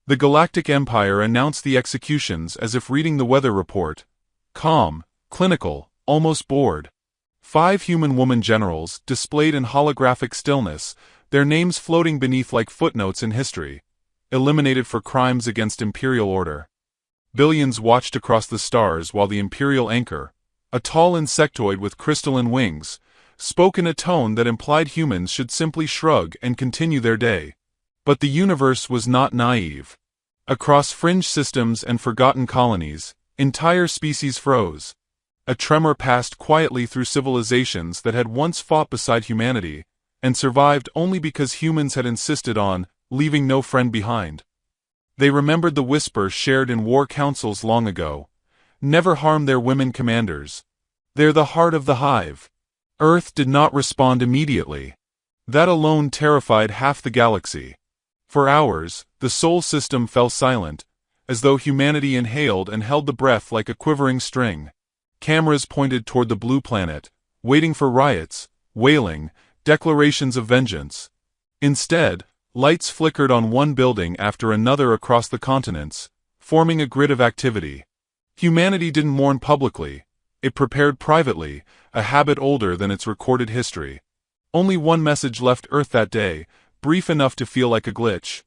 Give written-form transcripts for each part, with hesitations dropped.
The Galactic Empire announced the executions as if reading the weather report. Calm, clinical, almost bored. 5 human woman generals, displayed in holographic stillness, their names floating beneath like footnotes in history. Eliminated for crimes against imperial order. Billions watched across the stars while the imperial anchor, a tall insectoid with crystalline wings, spoke in a tone that implied humans should simply shrug and continue their day. But the universe was not naive. Across fringe systems and forgotten colonies, entire species froze. A tremor passed quietly through civilizations that had once fought beside humanity, and survived only because humans had insisted on leaving no friend behind. They remembered the whisper shared in war councils long ago. Never harm their women commanders. They're the heart of the hive. Earth did not respond immediately. That alone terrified half the galaxy. For hours, the Sol system fell silent, as though humanity inhaled and held the breath like a quivering string. Cameras pointed toward the blue planet, waiting for riots, wailing, declarations of vengeance. Instead, lights flickered on one building after another across the continents, forming a grid of activity. Humanity didn't mourn publicly. It prepared privately, a habit older than its recorded history. Only one message left Earth that day, brief enough to feel like a glitch.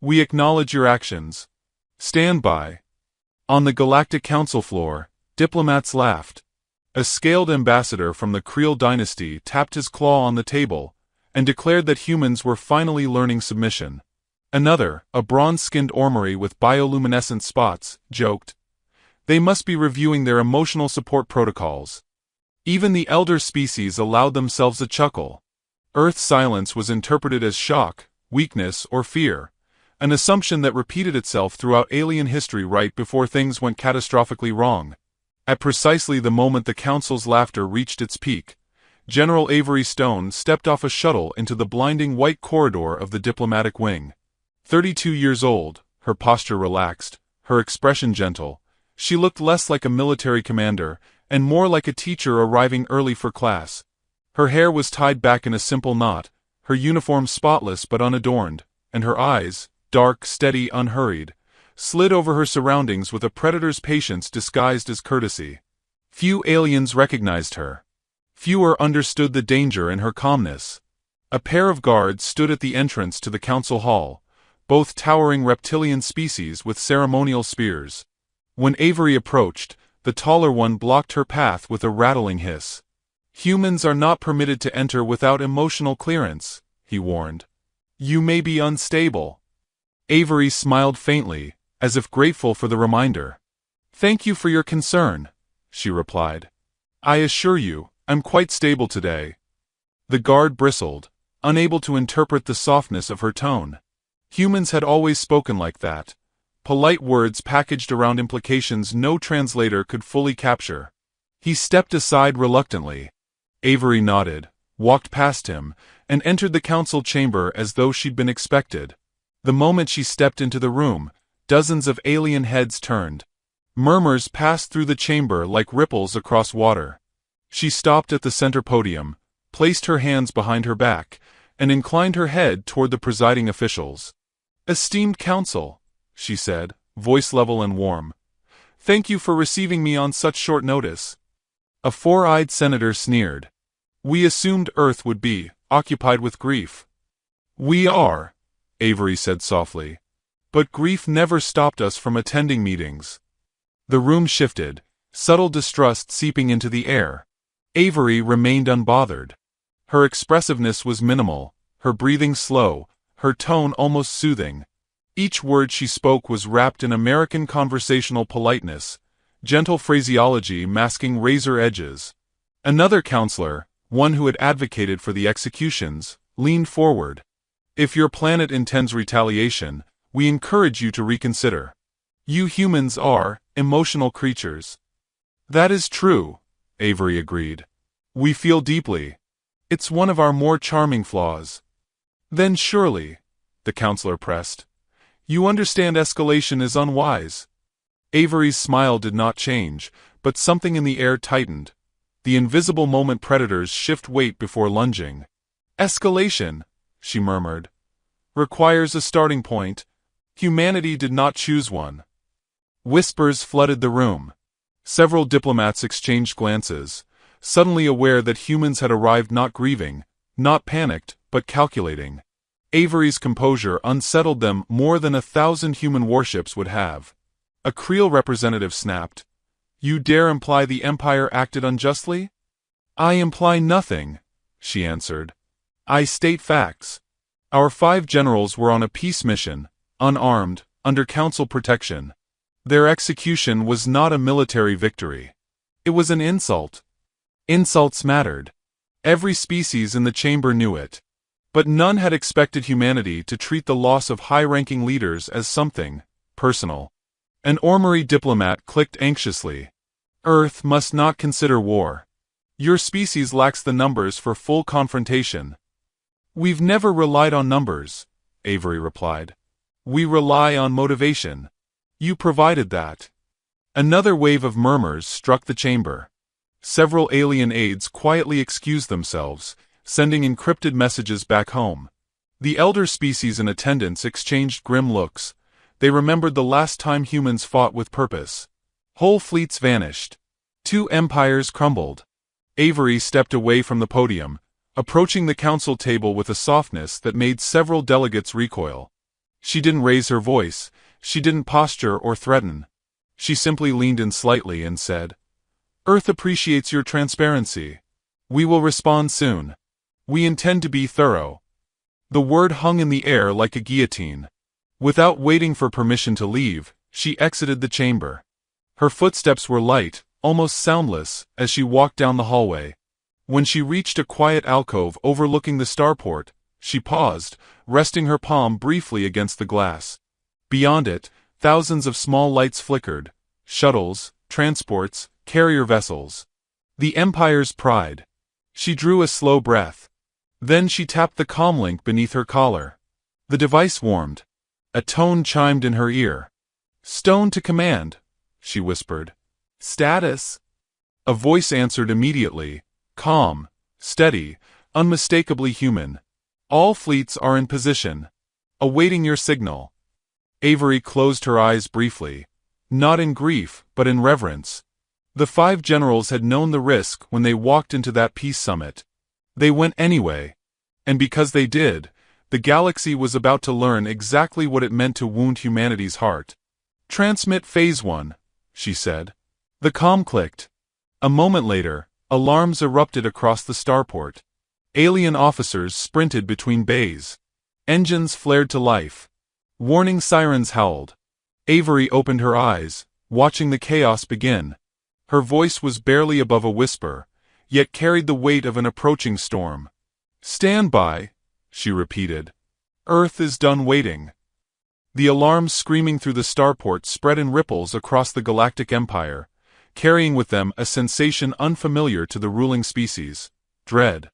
We acknowledge your actions. Stand by. On the Galactic Council floor, diplomats laughed. A scaled ambassador from the Creel dynasty tapped his claw on the table, and declared that humans were finally learning submission. Another, a bronze-skinned orrery with bioluminescent spots, joked. They must be reviewing their emotional support protocols. Even the elder species allowed themselves a chuckle. Earth's silence was interpreted as shock, weakness, or fear, an assumption that repeated itself throughout alien history right before things went catastrophically wrong. At precisely the moment the Council's laughter reached its peak, General Avery Stone stepped off a shuttle into the blinding white corridor of the diplomatic wing. 32 years old, her posture relaxed, her expression gentle, she looked less like a military commander and more like a teacher arriving early for class. Her hair was tied back in a simple knot, her uniform spotless but unadorned, and her eyes, dark, steady, unhurried, slid over her surroundings with a predator's patience disguised as courtesy. Few aliens recognized her. Fewer understood the danger in her calmness. A pair of guards stood at the entrance to the council hall, both towering reptilian species with ceremonial spears. When Avery approached, the taller one blocked her path with a rattling hiss. Humans are not permitted to enter without emotional clearance, he warned. You may be unstable. Avery smiled faintly, as if grateful for the reminder. Thank you for your concern, she replied. I assure you, I'm quite stable today. The guard bristled, unable to interpret the softness of her tone. Humans had always spoken like that. Polite words packaged around implications no translator could fully capture. He stepped aside reluctantly. Avery nodded, walked past him, and entered the council chamber as though she'd been expected. The moment she stepped into the room, dozens of alien heads turned. Murmurs passed through the chamber like ripples across water. She stopped at the center podium, placed her hands behind her back, and inclined her head toward the presiding officials. Esteemed council, she said, voice level and warm. Thank you for receiving me on such short notice. A four-eyed senator sneered. We assumed Earth would be occupied with grief. We are, Avery said softly. But grief never stopped us from attending meetings. The room shifted, subtle distrust seeping into the air. Avery remained unbothered. Her expressiveness was minimal, her breathing slow, her tone almost soothing. Each word she spoke was wrapped in American conversational politeness, gentle phraseology masking razor edges. Another counselor, one who had advocated for the executions, leaned forward. If your planet intends retaliation, we encourage you to reconsider. You humans are emotional creatures. That is true, Avery agreed. We feel deeply. It's one of our more charming flaws. Then surely, the counselor pressed, you understand escalation is unwise. Avery's smile did not change, but something in the air tightened. The invisible moment predators shift weight before lunging. Escalation, she murmured, requires a starting point. Humanity did not choose one. Whispers flooded the room. Several diplomats exchanged glances, suddenly aware that humans had arrived not grieving, not panicked, but calculating. Avery's composure unsettled them more than 1,000 human warships would have. A Creel representative snapped. "You dare imply the Empire acted unjustly?" "I imply nothing," she answered. "I state facts. Our 5 generals were on a peace mission, unarmed, under Council protection. Their execution was not a military victory. It was an insult. Insults mattered. Every species in the chamber knew it. But none had expected humanity to treat the loss of high-ranking leaders as something personal. An ornery diplomat clicked anxiously. "Earth must not consider war. Your species lacks the numbers for full confrontation." "We've never relied on numbers," Avery replied. "We rely on motivation. You provided that." Another wave of murmurs struck the chamber. Several alien aides quietly excused themselves, sending encrypted messages back home. The elder species in attendance exchanged grim looks. They remembered the last time humans fought with purpose. Whole fleets vanished. 2 empires crumbled. Avery stepped away from the podium, approaching the council table with a softness that made several delegates recoil. She didn't raise her voice, she didn't posture or threaten. She simply leaned in slightly and said, "Earth appreciates your transparency. We will respond soon. We intend to be thorough." The word hung in the air like a guillotine. Without waiting for permission to leave, she exited the chamber. Her footsteps were light, almost soundless, as she walked down the hallway. When she reached a quiet alcove overlooking the starport, she paused, resting her palm briefly against the glass. Beyond it, thousands of small lights flickered. Shuttles, transports, carrier vessels. The Empire's pride. She drew a slow breath. Then she tapped the comlink beneath her collar. The device warmed. A tone chimed in her ear. "Stone to command," she whispered. "Status?" A voice answered immediately, calm, steady, unmistakably human. "All fleets are in position. Awaiting your signal." Avery closed her eyes briefly. Not in grief, but in reverence. The 5 generals had known the risk when they walked into that peace summit. They went anyway. And because they did, the galaxy was about to learn exactly what it meant to wound humanity's heart. "Transmit Phase 1, she said. The comm clicked. A moment later, alarms erupted across the starport. Alien officers sprinted between bays. Engines flared to life. Warning sirens howled. Avery opened her eyes, watching the chaos begin. Her voice was barely above a whisper, yet carried the weight of an approaching storm. "Stand by," she repeated. "Earth is done waiting." The alarms screaming through the starport spread in ripples across the Galactic Empire, carrying with them a sensation unfamiliar to the ruling species: dread.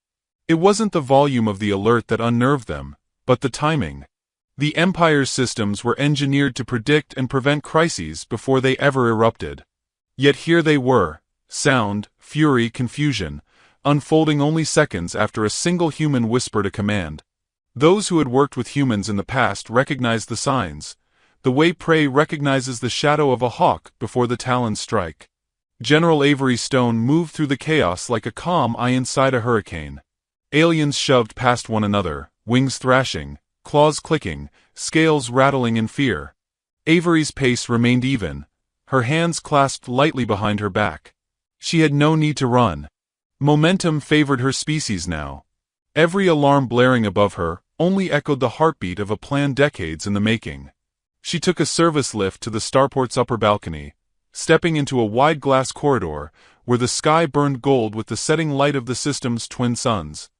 It wasn't the volume of the alert that unnerved them, but the timing. The Empire's systems were engineered to predict and prevent crises before they ever erupted. Yet here they were, sound, fury, confusion, unfolding only seconds after a single human whispered a command. Those who had worked with humans in the past recognized the signs, the way prey recognizes the shadow of a hawk before the talons strike. General Avery Stone moved through the chaos like a calm eye inside a hurricane. Aliens shoved past one another, wings thrashing, claws clicking, scales rattling in fear. Avery's pace remained even, her hands clasped lightly behind her back. She had no need to run. Momentum favored her species now. Every alarm blaring above her only echoed the heartbeat of a plan decades in the making. She took a service lift to the starport's upper balcony, stepping into a wide glass corridor where the sky burned gold with the setting light of the system's twin suns.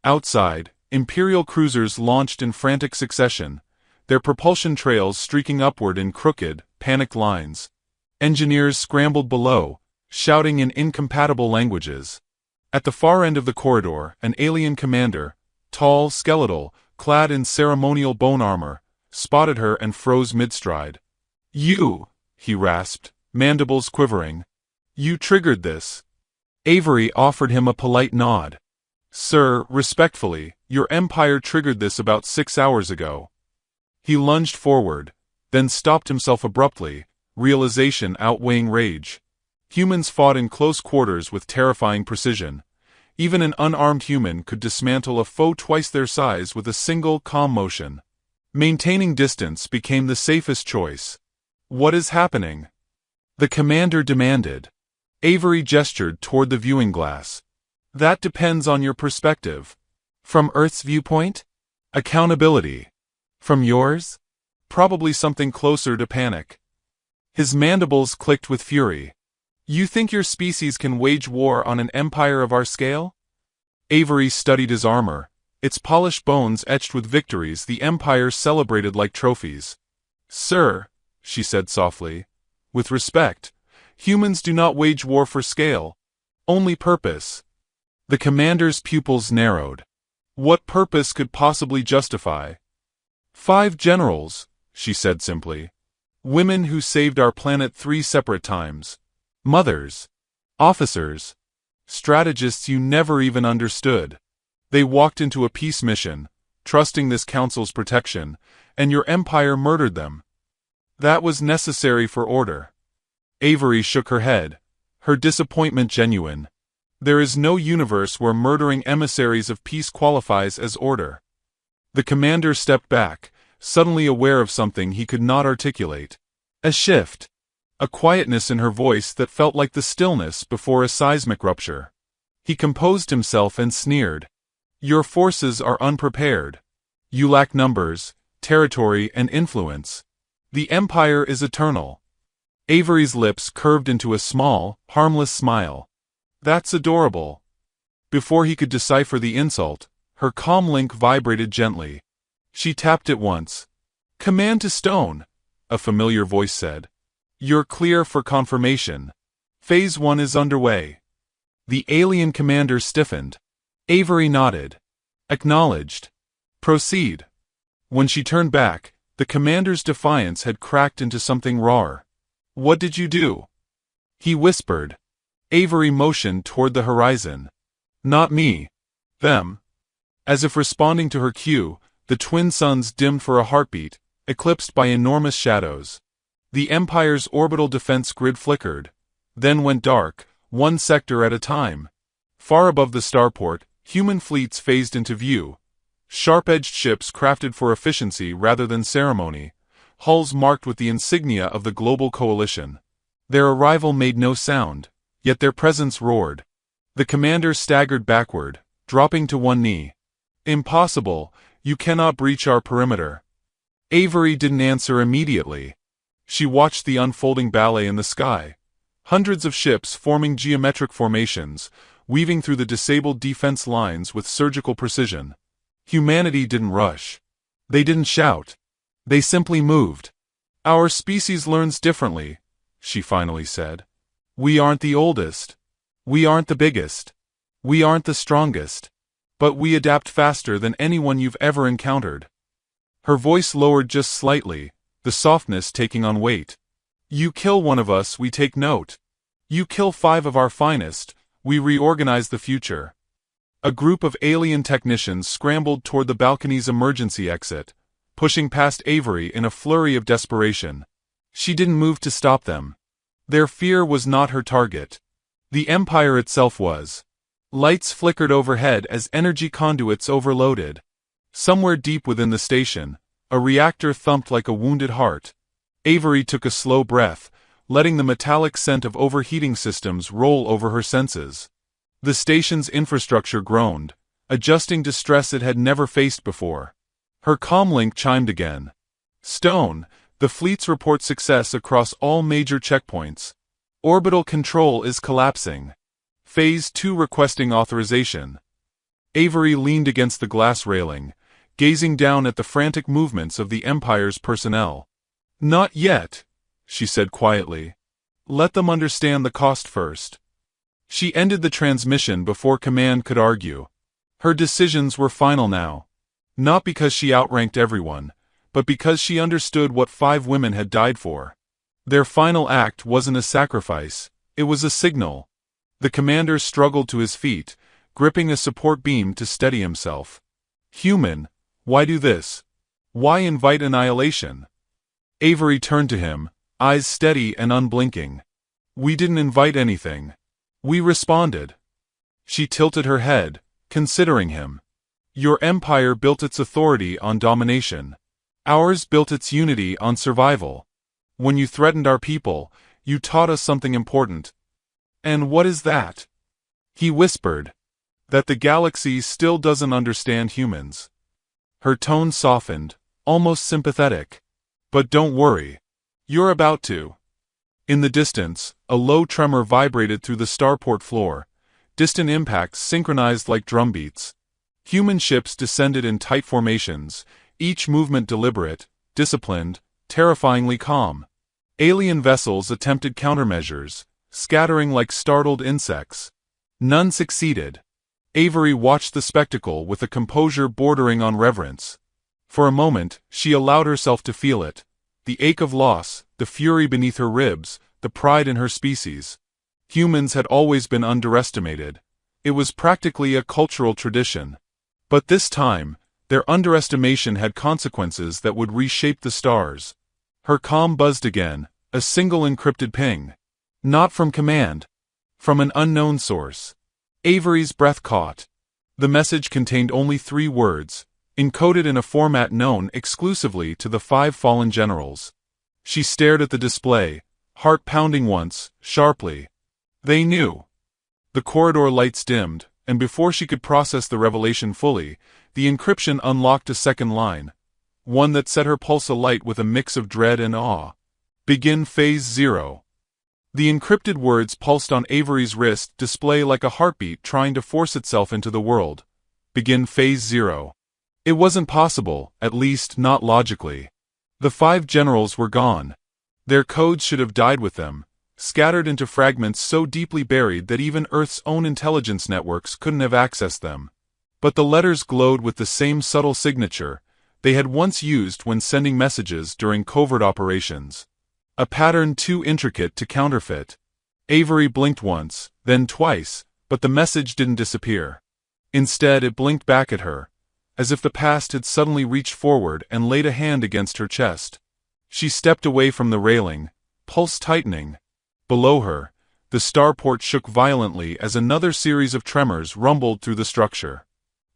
Outside, Imperial cruisers launched in frantic succession, their propulsion trails streaking upward in crooked, panicked lines. Engineers scrambled below, shouting in incompatible languages. At the far end of the corridor, an alien commander, tall, skeletal, clad in ceremonial bone armor, spotted her and froze mid-stride. "You," he rasped, mandibles quivering. "You triggered this." Avery offered him a polite nod. "Sir, respectfully, your empire triggered this about 6 hours ago." He lunged forward, then stopped himself abruptly, realization outweighing rage. Humans fought in close quarters with terrifying precision. Even an unarmed human could dismantle a foe twice their size with a single, calm motion. Maintaining distance became the safest choice. "What is happening?" the commander demanded. Avery gestured toward the viewing glass. "That depends on your perspective." "From Earth's viewpoint?" "Accountability." "From yours?" "Probably something closer to panic." His mandibles clicked with fury. "You think your species can wage war on an empire of our scale?" Avery studied his armor, its polished bones etched with victories the empire celebrated like trophies. "Sir," she said softly, "with respect, humans do not wage war for scale, only purpose." The commander's pupils narrowed. What purpose could possibly justify? "5 generals," she said simply. "Women who saved our planet 3 separate times. Mothers. Officers. Strategists you never even understood. They walked into a peace mission, trusting this council's protection, and your empire murdered them. That was necessary for order." Avery shook her head, her disappointment genuine. There is no universe where murdering emissaries of peace qualifies as order. The commander stepped back, suddenly aware of something he could not articulate. A shift. A quietness in her voice that felt like the stillness before a seismic rupture. He composed himself and sneered. "Your forces are unprepared. You lack numbers, territory, and influence. The Empire is eternal." Avery's lips curved into a small, harmless smile. "That's adorable." Before he could decipher the insult, her comm link vibrated gently. She tapped it once. "Command to Stone," a familiar voice said. "You're clear for confirmation. Phase 1 is underway." The alien commander stiffened. Avery nodded. "Acknowledged. Proceed." When she turned back, the commander's defiance had cracked into something rawer. "What did you do?" he whispered. Avery motioned toward the horizon. "Not me. Them." As if responding to her cue, the twin suns dimmed for a heartbeat, eclipsed by enormous shadows. The Empire's orbital defense grid flickered, then went dark, one sector at a time. Far above the starport, human fleets phased into view. Sharp-edged ships crafted for efficiency rather than ceremony, hulls marked with the insignia of the global coalition. Their arrival made no sound, yet their presence roared. The commander staggered backward, dropping to one knee. "Impossible, you cannot breach our perimeter." Avery didn't answer immediately. She watched the unfolding ballet in the sky. Hundreds of ships forming geometric formations, weaving through the disabled defense lines with surgical precision. Humanity didn't rush. They didn't shout. They simply moved. "Our species learns differently," she finally said. "We aren't the oldest. We aren't the biggest. We aren't the strongest. But we adapt faster than anyone you've ever encountered." Her voice lowered just slightly, the softness taking on weight. "You kill one of us, we take note. You kill 5 of our finest, we reorganize the future." A group of alien technicians scrambled toward the balcony's emergency exit, pushing past Avery in a flurry of desperation. She didn't move to stop them. Their fear was not her target. The Empire itself was. Lights flickered overhead as energy conduits overloaded. Somewhere deep within the station, a reactor thumped like a wounded heart. Avery took a slow breath, letting the metallic scent of overheating systems roll over her senses. The station's infrastructure groaned, adjusting to stress it had never faced before. Her comlink chimed again. "Stone, the fleets report success across all major checkpoints. Orbital control is collapsing. Phase 2 requesting authorization." Avery leaned against the glass railing, gazing down at the frantic movements of the Empire's personnel. "Not yet," she said quietly. "Let them understand the cost first." She ended the transmission before command could argue. Her decisions were final now. Not because she outranked everyone, but because she understood what 5 women had died for. Their final act wasn't a sacrifice, it was a signal. The commander struggled to his feet, gripping a support beam to steady himself. "Human, why do this? Why invite annihilation?" Avery turned to him, eyes steady and unblinking. "We didn't invite anything. We responded." She tilted her head, considering him. "Your empire built its authority on domination. Ours built its unity on survival. When you threatened our people, you taught us something important." "And what is that?" He whispered. "That the galaxy still doesn't understand humans." Her tone softened, almost sympathetic. "But don't worry. You're about to." In the distance, a low tremor vibrated through the starport floor, distant impacts synchronized like drumbeats. Human ships descended in tight formations, each movement deliberate, disciplined, terrifyingly calm. Alien vessels attempted countermeasures, scattering like startled insects. None succeeded. Avery watched the spectacle with a composure bordering on reverence. For a moment, she allowed herself to feel it. The ache of loss, the fury beneath her ribs, the pride in her species. Humans had always been underestimated. It was practically a cultural tradition. But this time, their underestimation had consequences that would reshape the stars. Her comm buzzed again, a single encrypted ping. Not from command. From an unknown source. Avery's breath caught. The message contained only 3 words, encoded in a format known exclusively to the 5 fallen generals. She stared at the display, heart pounding once, sharply. They knew. The corridor lights dimmed, and before she could process the revelation fully, the encryption unlocked a second line. One that set her pulse alight with a mix of dread and awe. "Begin Phase 0. The encrypted words pulsed on Avery's wrist display like a heartbeat trying to force itself into the world. Begin Phase 0. It wasn't possible, at least not logically. The 5 generals were gone. Their codes should have died with them, scattered into fragments so deeply buried that even Earth's own intelligence networks couldn't have accessed them. But the letters glowed with the same subtle signature they had once used when sending messages during covert operations. A pattern too intricate to counterfeit. Avery blinked once, then twice, but the message didn't disappear. Instead, it blinked back at her, as if the past had suddenly reached forward and laid a hand against her chest. She stepped away from the railing, pulse tightening. Below her, the starport shook violently as another series of tremors rumbled through the structure.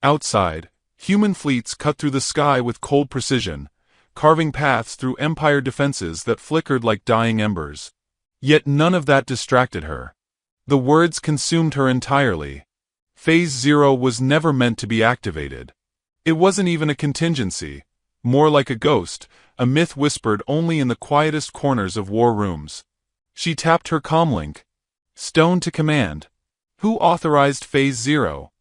Outside, human fleets cut through the sky with cold precision, carving paths through Empire defenses that flickered like dying embers. Yet none of that distracted her. The words consumed her entirely. Phase 0 was never meant to be activated. It wasn't even a contingency, more like a ghost, a myth whispered only in the quietest corners of war rooms. She tapped her comlink. Stone to command. Who authorized Phase 0?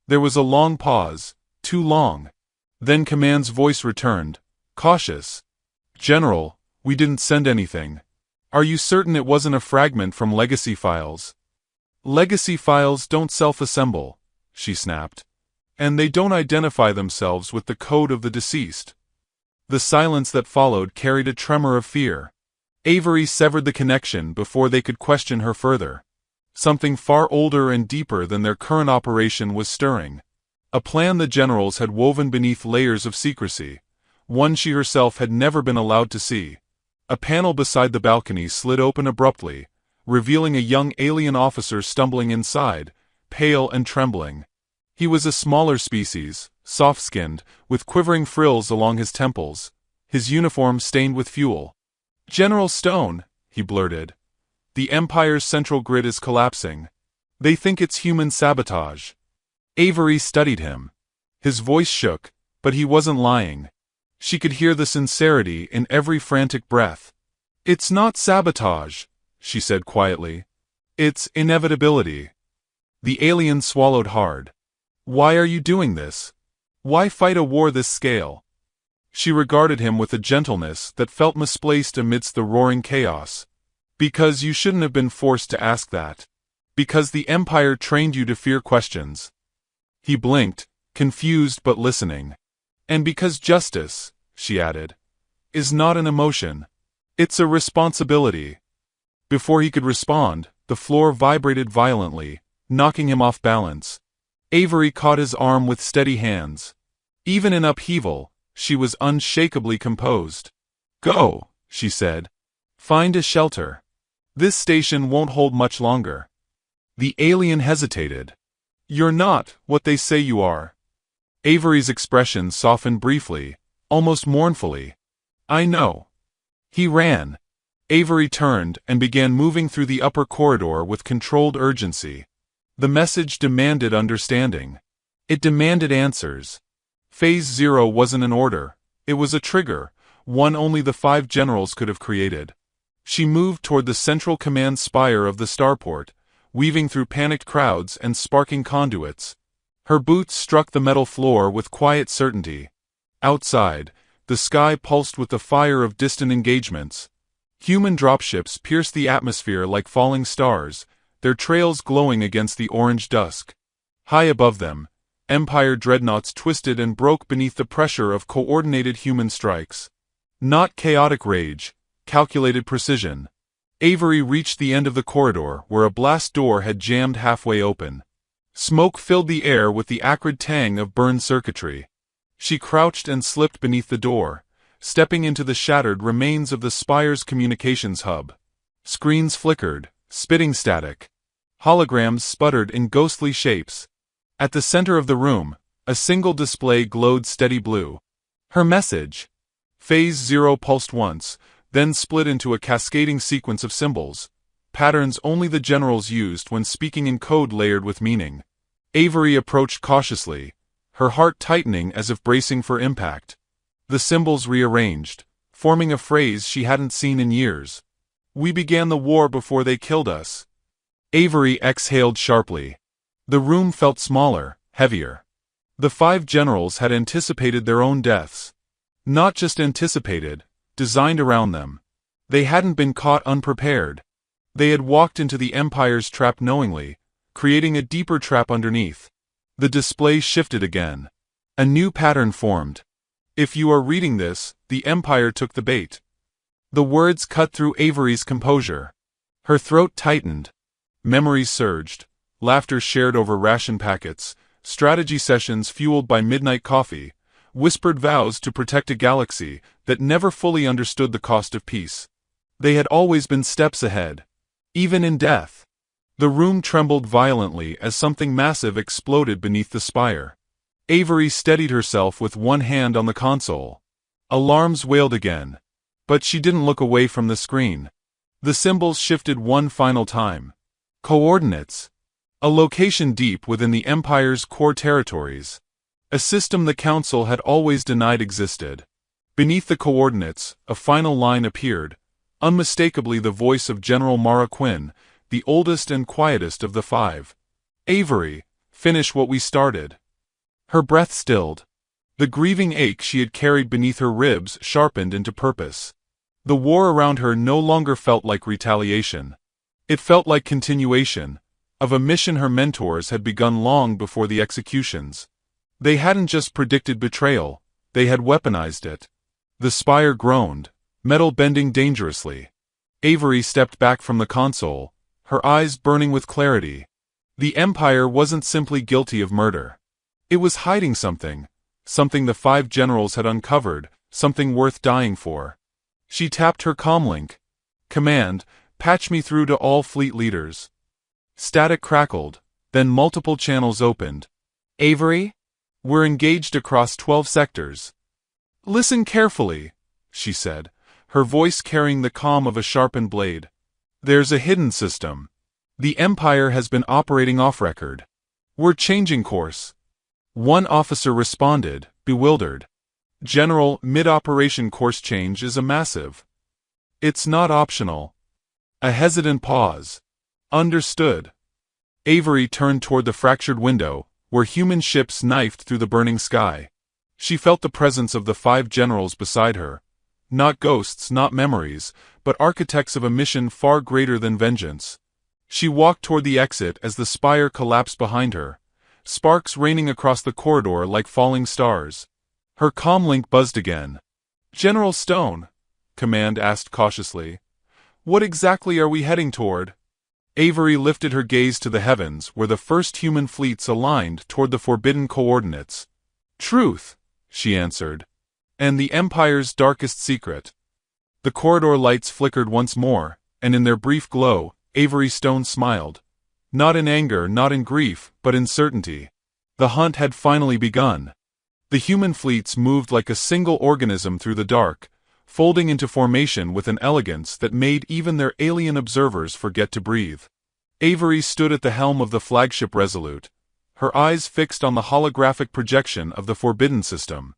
There was a long pause, too long. Then Command's voice returned, cautious. "General, we didn't send anything. Are you certain it wasn't a fragment from legacy files?" "Legacy files don't self-assemble," she snapped. "And they don't identify themselves with the code of the deceased." The silence that followed carried a tremor of fear. Avery severed the connection before they could question her further. Something far older and deeper than their current operation was stirring. A plan the generals had woven beneath layers of secrecy, one she herself had never been allowed to see. A panel beside the balcony slid open abruptly, revealing a young alien officer stumbling inside, pale and trembling. He was a smaller species, soft-skinned, with quivering frills along his temples, his uniform stained with fuel. "General Stone," he blurted. "The Empire's central grid is collapsing. They think it's human sabotage." Avery studied him. His voice shook, but he wasn't lying. She could hear the sincerity in every frantic breath. "It's not sabotage," she said quietly. "It's inevitability." The alien swallowed hard. "Why are you doing this? Why fight a war this scale?" She regarded him with a gentleness that felt misplaced amidst the roaring chaos. "Because you shouldn't have been forced to ask that. Because the Empire trained you to fear questions." He blinked, confused but listening. "And because justice," she added, "is not an emotion. It's a responsibility." Before he could respond, the floor vibrated violently, knocking him off balance. Avery caught his arm with steady hands. Even in upheaval, she was unshakably composed. "Go," she said. "Find a shelter. This station won't hold much longer." The alien hesitated. "You're not what they say you are." Avery's expression softened briefly, almost mournfully. "I know." He ran. Avery turned and began moving through the upper corridor with controlled urgency. The message demanded understanding. It demanded answers. Phase 0 wasn't an order. It was a trigger, one only the 5 generals could have created. She moved toward the central command spire of the starport, weaving through panicked crowds and sparking conduits. Her boots struck the metal floor with quiet certainty. Outside, the sky pulsed with the fire of distant engagements. Human dropships pierced the atmosphere like falling stars, their trails glowing against the orange dusk. High above them, Empire dreadnoughts twisted and broke beneath the pressure of coordinated human strikes. Not chaotic rage, calculated precision. Avery reached the end of the corridor where a blast door had jammed halfway open. Smoke filled the air with the acrid tang of burned circuitry. She crouched and slipped beneath the door, stepping into the shattered remains of the spire's communications hub. Screens flickered, spitting static. Holograms sputtered in ghostly shapes. At the center of the room, a single display glowed steady blue. Her message. Phase 0 pulsed once, then split into a cascading sequence of symbols, patterns only the generals used when speaking in code layered with meaning. Avery approached cautiously, her heart tightening as if bracing for impact. The symbols rearranged, forming a phrase she hadn't seen in years. "We began the war before they killed us." Avery exhaled sharply. The room felt smaller, heavier. The 5 generals had anticipated their own deaths. Not just anticipated, designed around them. They hadn't been caught unprepared. They had walked into the Empire's trap knowingly, creating a deeper trap underneath. The display shifted again. A new pattern formed. "If you are reading this, the Empire took the bait." The words cut through Avery's composure. Her throat tightened. Memories surged. Laughter shared over ration packets, strategy sessions fueled by midnight coffee, whispered vows to protect a galaxy that never fully understood the cost of peace. They had always been steps ahead. Even in death. The room trembled violently as something massive exploded beneath the spire. Avery steadied herself with one hand on the console. Alarms wailed again. But she didn't look away from the screen. The symbols shifted one final time. Coordinates. A location deep within the Empire's core territories. A system the Council had always denied existed. Beneath the coordinates, a final line appeared, unmistakably the voice of General Mara Quinn, the oldest and quietest of the 5. "Avery, finish what we started." Her breath stilled. The grieving ache she had carried beneath her ribs sharpened into purpose. The war around her no longer felt like retaliation. It felt like continuation, of a mission her mentors had begun long before the executions. They hadn't just predicted betrayal, they had weaponized it. The spire groaned, metal bending dangerously. Avery stepped back from the console, her eyes burning with clarity. The Empire wasn't simply guilty of murder. It was hiding something, something the 5 generals had uncovered, something worth dying for. She tapped her comlink. "Command, patch me through to all fleet leaders." Static crackled, then multiple channels opened. "Avery? We're engaged across 12 sectors." "Listen carefully," she said, her voice carrying the calm of a sharpened blade. "There's a hidden system. The Empire has been operating off-record. We're changing course." One officer responded, bewildered. "General, mid-operation course change is a massive. It's not optional." A hesitant pause. "Understood." Avery turned toward the fractured window, where human ships knifed through the burning sky. She felt the presence of the 5 generals beside her. Not ghosts, not memories, but architects of a mission far greater than vengeance. She walked toward the exit as the spire collapsed behind her, sparks raining across the corridor like falling stars. Her comlink buzzed again. "General Stone," Command asked cautiously, "what exactly are we heading toward?" Avery lifted her gaze to the heavens where the first human fleets aligned toward the forbidden coordinates. "Truth," she answered. "And the Empire's darkest secret." The corridor lights flickered once more, and in their brief glow, Avery Stone smiled. Not in anger, not in grief, but in certainty. The hunt had finally begun. The human fleets moved like a single organism through the dark, folding into formation with an elegance that made even their alien observers forget to breathe. Avery stood at the helm of the flagship Resolute, her eyes fixed on the holographic projection of the Forbidden System.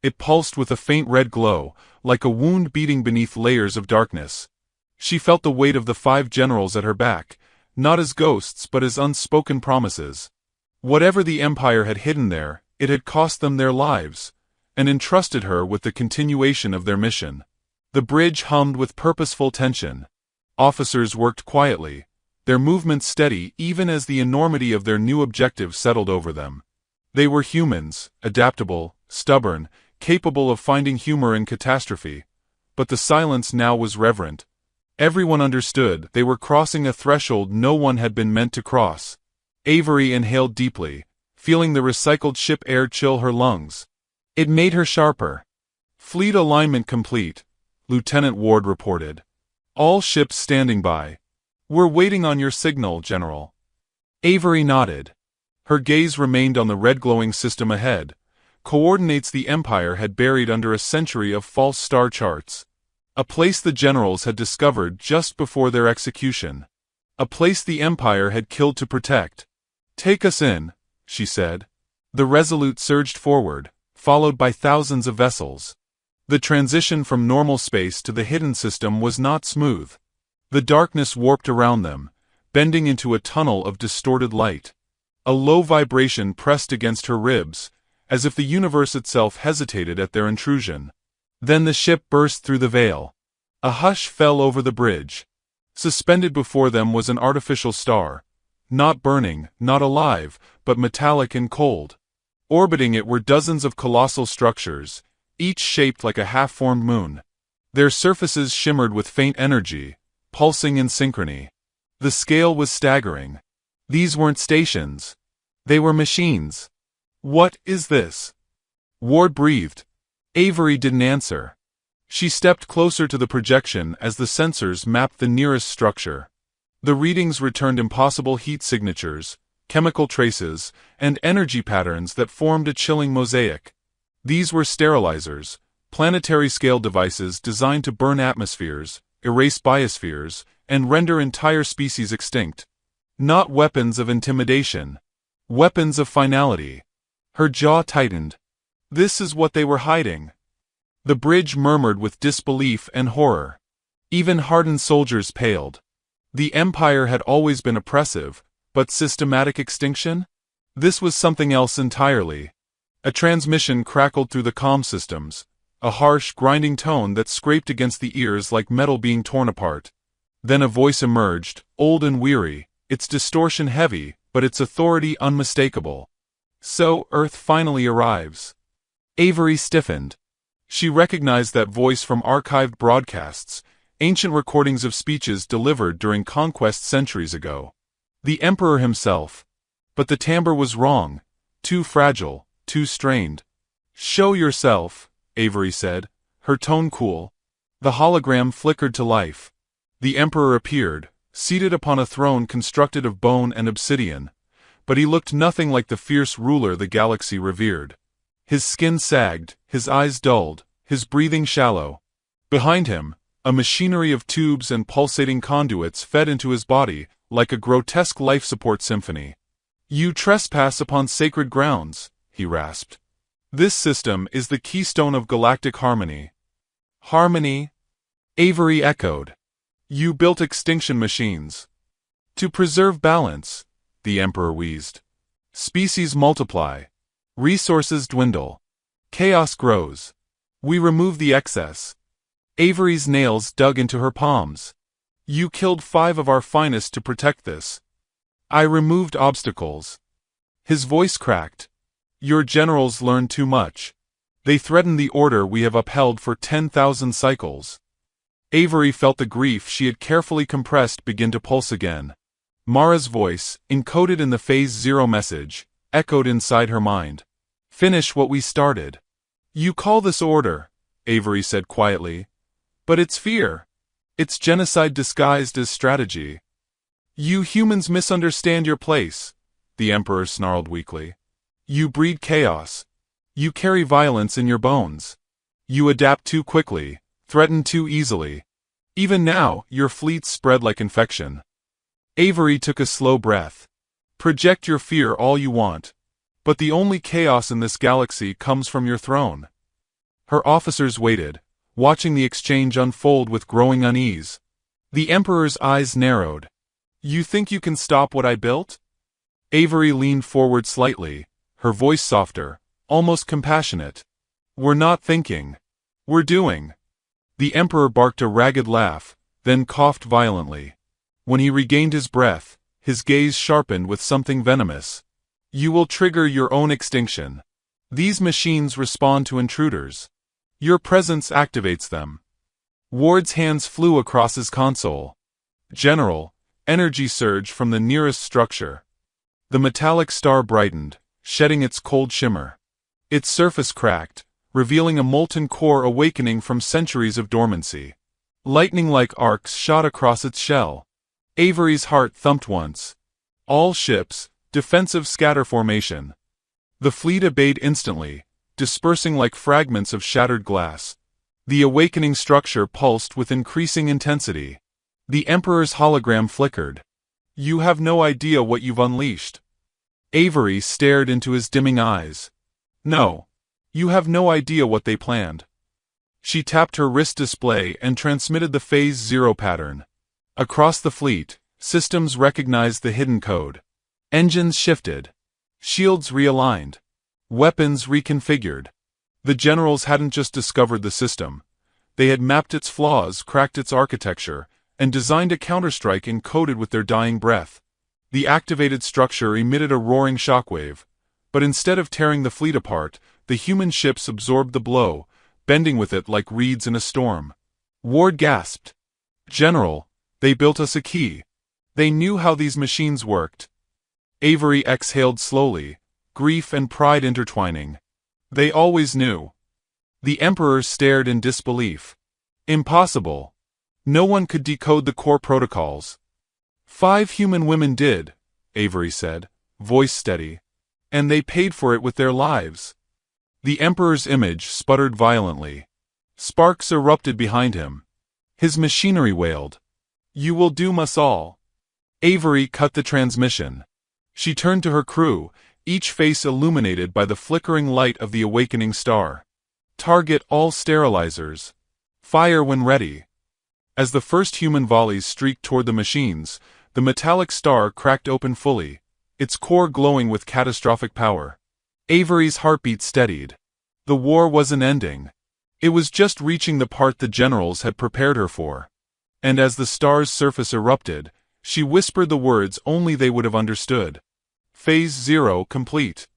It pulsed with a faint red glow, like a wound beating beneath layers of darkness. She felt the weight of the 5 generals at her back, not as ghosts but as unspoken promises. Whatever the Empire had hidden there, it had cost them their lives, and entrusted her with the continuation of their mission. The bridge hummed with purposeful tension. Officers worked quietly, their movements steady even as the enormity of their new objective settled over them. They were humans, adaptable, stubborn, capable of finding humor in catastrophe, but the silence now was reverent. Everyone understood they were crossing a threshold no one had been meant to cross. Avery inhaled deeply, feeling the recycled ship air chill her lungs. It made her sharper. Fleet alignment complete, Lieutenant Ward reported. All ships standing by. We're waiting on your signal, General. Avery nodded. Her gaze remained on the red glowing system ahead, coordinates the Empire had buried under a century of false star charts. A place the generals had discovered just before their execution. A place the Empire had killed to protect. Take us in, she said. The Resolute surged forward, followed by thousands of vessels. The transition from normal space to the hidden system was not smooth. The darkness warped around them, bending into a tunnel of distorted light. A low vibration pressed against her ribs, as if the universe itself hesitated at their intrusion. Then the ship burst through the veil. A hush fell over the bridge. Suspended before them was an artificial star. Not burning, not alive, but metallic and cold. Orbiting it were dozens of colossal structures, each shaped like a half-formed moon. Their surfaces shimmered with faint energy, pulsing in synchrony. The scale was staggering. These weren't stations. They were machines. What is this? Ward breathed. Avery didn't answer. She stepped closer to the projection as the sensors mapped the nearest structure. The readings returned impossible heat signatures, chemical traces, and energy patterns that formed a chilling mosaic. These were sterilizers, planetary-scale devices designed to burn atmospheres, erase biospheres, and render entire species extinct. Not weapons of intimidation. Weapons of finality. Her jaw tightened. This is what they were hiding. The bridge murmured with disbelief and horror. Even hardened soldiers paled. The Empire had always been oppressive, but systematic extinction? This was something else entirely. A transmission crackled through the comm systems, a harsh, grinding tone that scraped against the ears like metal being torn apart. Then a voice emerged, old and weary, its distortion heavy, but its authority unmistakable. So, Earth finally arrives. Avery stiffened. She recognized that voice from archived broadcasts, ancient recordings of speeches delivered during conquest centuries ago. The Emperor himself. But the timbre was wrong, too fragile, too strained. Show yourself, Avery said, her tone cool. The hologram flickered to life. The Emperor appeared, seated upon a throne constructed of bone and obsidian, but he looked nothing like the fierce ruler the galaxy revered. His skin sagged, his eyes dulled, his breathing shallow. Behind him, a machinery of tubes and pulsating conduits fed into his body, like a grotesque life support symphony. You trespass upon sacred grounds, he rasped. This system is the keystone of galactic harmony. Harmony? Avery echoed. You built extinction machines. To preserve balance, the Emperor wheezed. Species multiply. Resources dwindle. Chaos grows. We remove the excess. Avery's nails dug into her palms. You killed 5 of our finest to protect this. I removed obstacles. His voice cracked. Your generals learned too much. They threatened the order we have upheld for 10,000 cycles. Avery felt the grief she had carefully compressed begin to pulse again. Mara's voice, encoded in the Phase Zero message, echoed inside her mind. Finish what we started. You call this order, Avery said quietly. But it's fear. It's genocide disguised as strategy. You humans misunderstand your place, the Emperor snarled weakly. You breed chaos. You carry violence in your bones. You adapt too quickly, threaten too easily. Even now, your fleets spread like infection. Avery took a slow breath. Project your fear all you want. But the only chaos in this galaxy comes from your throne. Her officers waited, watching the exchange unfold with growing unease. The Emperor's eyes narrowed. You think you can stop what I built? Avery leaned forward slightly, her voice softer, almost compassionate. We're not thinking. We're doing. The Emperor barked a ragged laugh, then coughed violently. When he regained his breath, his gaze sharpened with something venomous. You will trigger your own extinction. These machines respond to intruders. Your presence activates them. Ward's hands flew across his console. General, energy surge from the nearest structure. The metallic star brightened, shedding its cold shimmer. Its surface cracked, revealing a molten core awakening from centuries of dormancy. Lightning-like arcs shot across its shell. Avery's heart thumped once. All ships, defensive scatter formation. The fleet obeyed instantly, dispersing like fragments of shattered glass. The awakening structure pulsed with increasing intensity. The Emperor's hologram flickered. You have no idea what you've unleashed. Avery stared into his dimming eyes. No. You have no idea what they planned. She tapped her wrist display and transmitted the Phase 0 pattern. Across the fleet, systems recognized the hidden code. Engines shifted. Shields realigned. Weapons reconfigured. The generals hadn't just discovered the system. They had mapped its flaws, cracked its architecture, and designed a counterstrike encoded with their dying breath. The activated structure emitted a roaring shockwave. But instead of tearing the fleet apart, the human ships absorbed the blow, bending with it like reeds in a storm. Ward gasped. General, they built us a key. They knew how these machines worked. Avery exhaled slowly, grief and pride intertwining. They always knew. The Emperor stared in disbelief. Impossible. No one could decode the core protocols. 5 human women did, Avery said, voice steady. And they paid for it with their lives. The Emperor's image sputtered violently. Sparks erupted behind him. His machinery wailed. You will doom us all. Avery cut the transmission. She turned to her crew, each face illuminated by the flickering light of the awakening star. Target all sterilizers. Fire when ready. As the first human volleys streaked toward the machines, the metallic star cracked open fully, its core glowing with catastrophic power. Avery's heartbeat steadied. The war wasn't ending. It was just reaching the part the generals had prepared her for. And as the star's surface erupted, she whispered the words only they would have understood. Phase 0 complete.